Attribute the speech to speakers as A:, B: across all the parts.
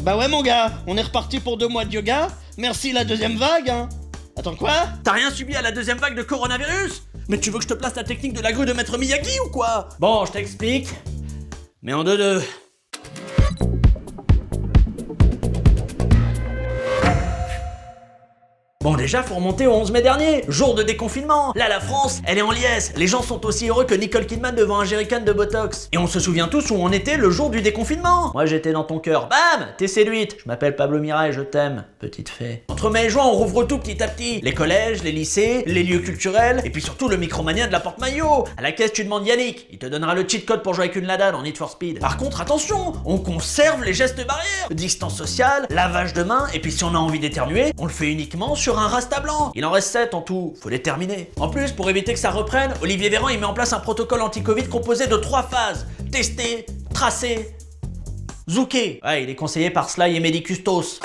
A: Bah ouais mon gars, on est reparti pour 2 mois de yoga. Merci la deuxième vague, hein. Attends quoi?
B: T'as rien subi à la deuxième vague de coronavirus? Mais tu veux que je te place la technique de la grue de Maître Miyagi ou quoi? Bon, je t'explique. Mais en deux. Bon déjà, faut remonter au 11 mai dernier, jour de déconfinement. Là, la France, elle est en liesse. Les gens sont aussi heureux que Nicole Kidman devant un jerrycan de Botox. Et on se souvient tous où on était le jour du déconfinement. Moi, j'étais dans ton cœur. Bam! T'es séduite. Je m'appelle Pablo Mireille, je t'aime, petite fée. Entre mai et juin, on rouvre tout petit à petit. Les collèges, les lycées, les lieux culturels, et puis surtout le micromania de la porte-maillot. À la caisse, tu demandes Yannick. Il te donnera le cheat code pour jouer avec une Lada dans Need for Speed. Par contre, attention, on conserve les gestes barrières. Distance sociale, lavage de mains, et puis si on a envie d'éternuer, on le fait uniquement sur un rasta blanc. Il en reste 7 en tout, faut les terminer. En plus, pour éviter que ça reprenne, Olivier Véran il met en place un protocole anti-Covid composé de 3 phases. Tester, tracer, zouker. Ouais, il est conseillé par Sly et Medicustos.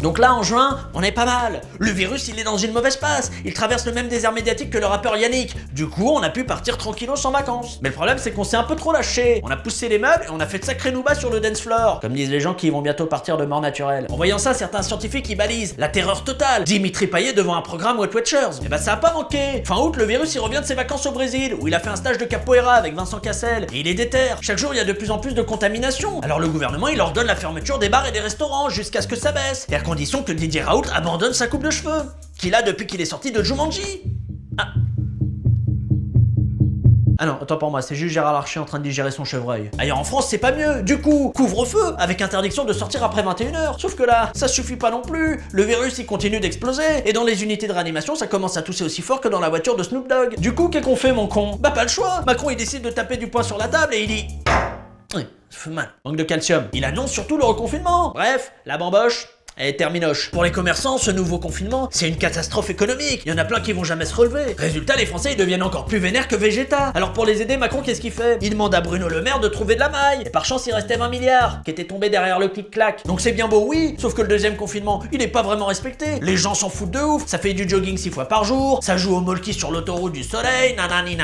B: Donc là, en juin, on est pas mal. Le virus, il est dans une mauvaise passe. Il traverse le même désert médiatique que le rappeur Yannick. Du coup, on a pu partir tranquillos en vacances. Mais le problème, c'est qu'on s'est un peu trop lâché. On a poussé les meubles et on a fait de sacrés noobas sur le dance floor. Comme disent les gens qui vont bientôt partir de mort naturelle. En voyant ça, certains scientifiques y balisent. La terreur totale. Dimitri Payet devant un programme Wet Watchers. Et bah ça a pas manqué. Fin août, le virus, il revient de ses vacances au Brésil, où il a fait un stage de capoeira avec Vincent Cassel. Et il est déter. Chaque jour, il y a de plus en plus de contamination. Alors le gouvernement, il ordonne la fermeture des bars et des restaurants jusqu'à ce que ça baisse. Et à condition que Didier Raoult abandonne sa coupe de cheveux, qu'il a depuis qu'il est sorti de Jumanji. Ah non, attends pour moi, c'est juste Gérard Larcher en train de digérer son chevreuil. Ailleurs en France, c'est pas mieux. Du coup, couvre-feu, avec interdiction de sortir après 21h. Sauf que là, ça suffit pas non plus. Le virus, il continue d'exploser. Et dans les unités de réanimation, ça commence à tousser aussi fort que dans la voiture de Snoop Dogg. Du coup, qu'est-ce qu'on fait, mon con? Bah pas le choix. Macron, il décide de taper du poing sur la table et il dit... Oui, ça fait mal. Manque de calcium. Il annonce surtout le reconfinement. Bref, la bamboche... Et terminoche. Pour les commerçants, ce nouveau confinement, c'est une catastrophe économique. Il y en a plein qui vont jamais se relever. Résultat, les Français, ils deviennent encore plus vénères que Vegeta. Alors pour les aider, Macron, qu'est-ce qu'il fait? Il demande à Bruno Le Maire de trouver de la maille. Et par chance, il restait 20 milliards, qui étaient tombés derrière le clic-clac. Donc c'est bien beau, oui, sauf que le deuxième confinement, il est pas vraiment respecté. Les gens s'en foutent de ouf. Ça fait du jogging 6 fois par jour. Ça joue au molki sur l'autoroute du soleil. Nanani,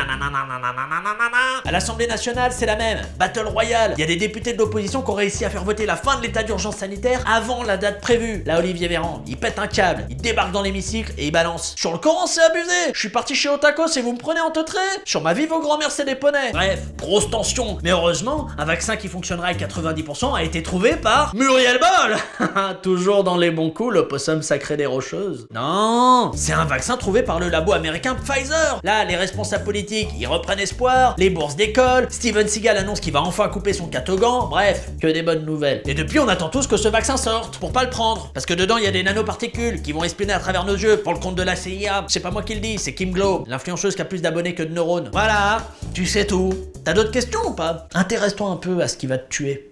B: à l'Assemblée nationale, c'est la même. Battle Royale. Il y a des députés de l'opposition qui ont réussi à faire voter la fin de l'état d'urgence sanitaire avant la date prévue. Là, Olivier Véran, il pète un câble, il débarque dans l'hémicycle et il balance. Sur le Coran, c'est abusé. Je suis parti chez Otakos et vous me prenez en teutré. Sur ma vie, vos grands-mères, c'est des poneys. Bref, grosse tension. Mais heureusement, un vaccin qui fonctionnera à 90% a été trouvé par Muriel Boll. Toujours dans les bons coups, le possum sacré des Rocheuses. Non, c'est un vaccin trouvé par le labo américain Pfizer. Là, les responsables politiques, ils reprennent espoir. Les bourses d'école. Steven Seagal annonce qu'il va enfin couper son catogan. Bref, que des bonnes nouvelles. Et depuis, on attend tous que ce vaccin sorte pour pas le prendre. Parce que dedans, il y a des nanoparticules qui vont espionner à travers nos yeux pour le compte de la CIA. C'est pas moi qui le dis, c'est Kim Glow, l'influenceuse qui a plus d'abonnés que de neurones. Voilà, tu sais tout. T'as d'autres questions ou pas? Intéresse-toi un peu à ce qui va te tuer.